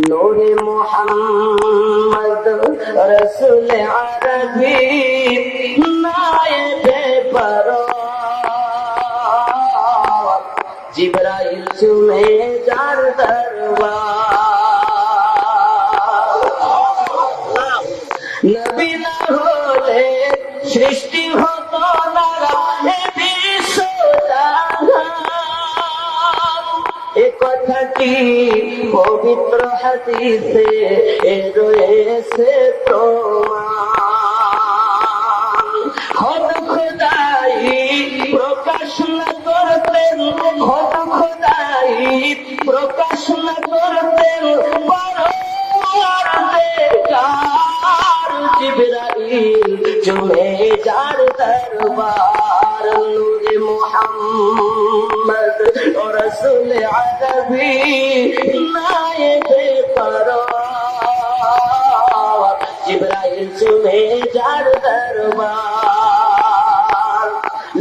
নূরে মুহাম্মদ রসুল আরবি নায়েবে বরকত জিবরাইল চুমে যার দরবার নবী না হলে সৃষ্টি হতো না এ বিশ্বজাহান এ কথাটি পবিত্র হাদিসে রয়েছে প্রমাণ খোদ খোদাই প্রকাশ না করতেন খোদ খোদাই প্রকাশ না করতেন জিবরাইল চুমে যার দরবার নূরে মুহাম্মদ রসুল আরবি নায়েবে বরকত জিবরাইল চুমে যার দরবার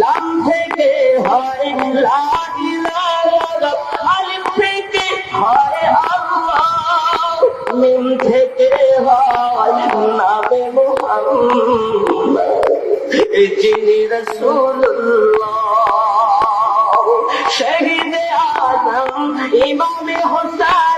লাম থেকে হয় লা ইলাহা আলিফ থেকে হয় আল্লাহ মিম থেকে হয় নামে মুহাম্মদ যিনি রাসূলুল্লাহ শহীদ আজম ইমামে হোসেন